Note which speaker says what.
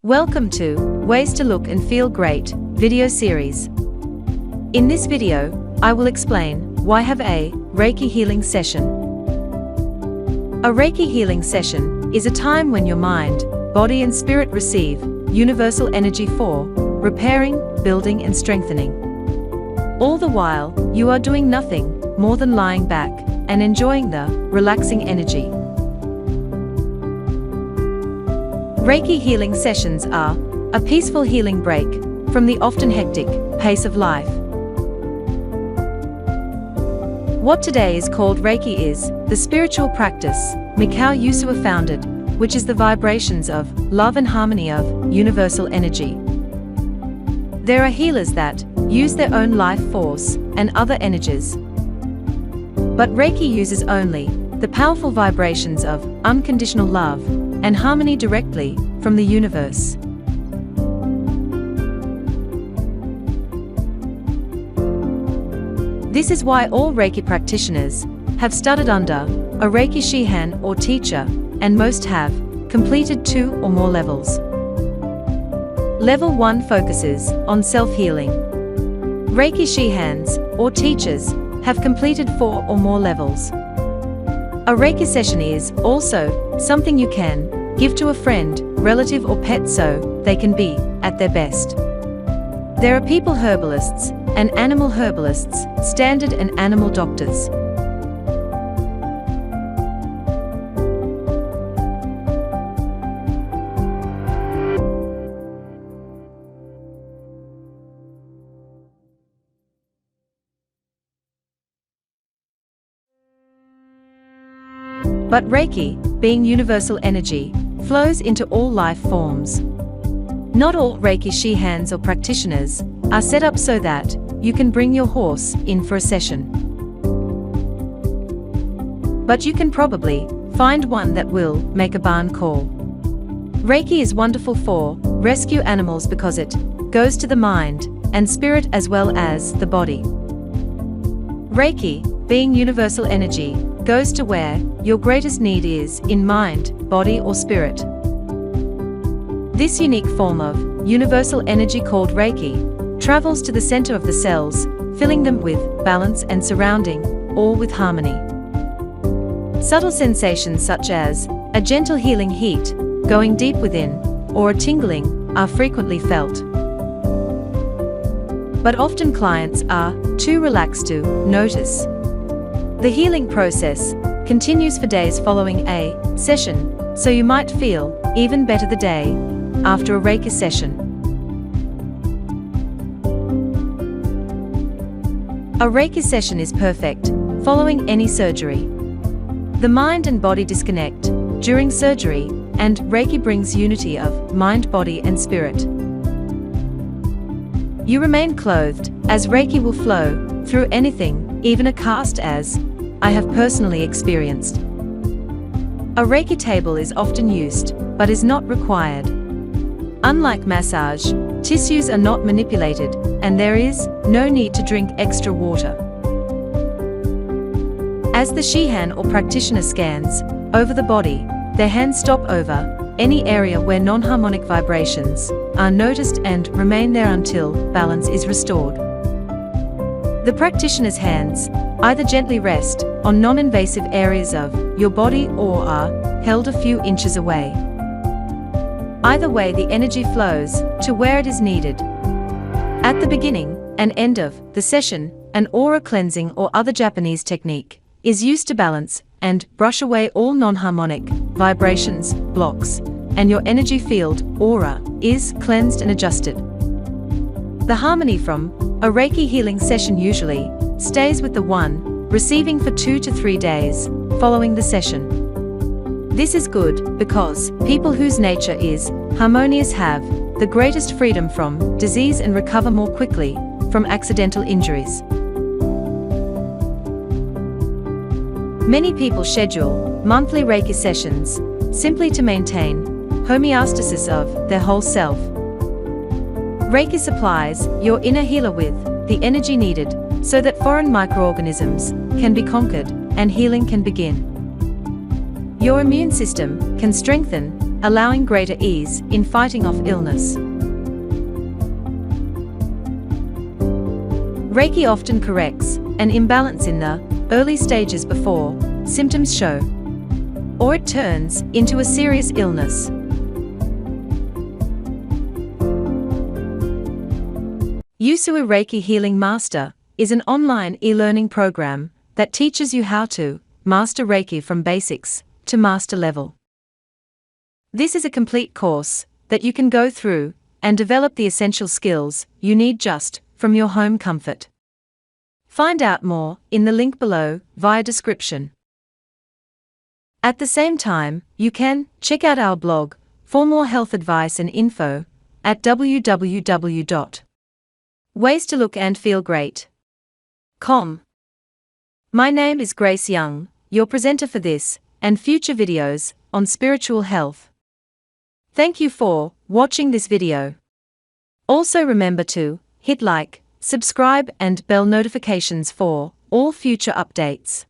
Speaker 1: Welcome to Ways to Look and Feel Great video series. In this video, I will explain why have a Reiki healing session. A Reiki healing session is a time when your mind, body and spirit receive universal energy for repairing, building and strengthening. All the while, you are doing nothing more than lying back and enjoying the relaxing energy. Reiki healing sessions are a peaceful healing break from the often hectic pace of life. What today is called Reiki is the spiritual practice Mikao Usui founded, which is the vibrations of love and harmony of universal energy. There are healers that use their own life force and other energies. But Reiki uses only the powerful vibrations of unconditional love and harmony directly from the universe. This is why all Reiki practitioners have studied under a Reiki Shihan or teacher, and most have completed 2 or more levels. Level 1 focuses on self-healing. Reiki Shihans or teachers have completed 4 or more levels. A Reiki session is also something you can give to a friend, relative or pet so they can be at their best. There are people herbalists and animal herbalists, standard and animal doctors. But Reiki, being universal energy, flows into all life forms. Not all Reiki Shihans or practitioners are set up so that you can bring your horse in for a session. But you can probably find one that will make a barn call. Reiki is wonderful for rescue animals because it goes to the mind and spirit as well as the body. Reiki, being universal energy, goes to where your greatest need is in mind, body or spirit. This unique form of universal energy called Reiki travels to the center of the cells, filling them with balance and surrounding all with harmony. Subtle sensations such as a gentle healing heat, going deep within, or a tingling are frequently felt. But often clients are too relaxed to notice. The healing process continues for days following a session, so you might feel even better the day after a Reiki session. A Reiki session is perfect following any surgery. The mind and body disconnect during surgery, and Reiki brings unity of mind, body and spirit. You remain clothed, as Reiki will flow through anything, even a cast, as I have personally experienced. A Reiki table is often used, but is not required. Unlike massage, tissues are not manipulated, and there is no need to drink extra water. As the Shihan or practitioner scans over the body, their hands stop over any area where non-harmonic vibrations are noticed and remain there until balance is restored. The practitioner's hands either gently rest on non-invasive areas of your body or are held a few inches away. Either way, the energy flows to where it is needed. At the beginning and end of the session, an aura cleansing or other Japanese technique is used to balance and brush away all non-harmonic vibrations, blocks, and your energy field, aura, is cleansed and adjusted. The harmony from a Reiki healing session usually stays with the one receiving for 2 to 3 days following the session. This is good because people whose nature is harmonious have the greatest freedom from disease and recover more quickly from accidental injuries. Many people schedule monthly Reiki sessions simply to maintain homeostasis of their whole self. Reiki supplies your inner healer with the energy needed so that foreign microorganisms can be conquered and healing can begin. Your immune system can strengthen allowing greater ease in fighting off illness. Reiki often corrects an imbalance in the early stages before symptoms show, or it turns into a serious illness. Usui Reiki Healing Master is an online e-learning program that teaches you how to master Reiki from basics to master level. This is a complete course that you can go through and develop the essential skills you need just from your home comfort. Find out more in the link below via description. At the same time, you can check out our blog for more health advice and info at www.waystolookandfeelgreat.com. My name is Grace Young, your presenter for this and future videos on spiritual health. Thank you for watching this video. Also remember to hit like, subscribe and bell notifications for all future updates.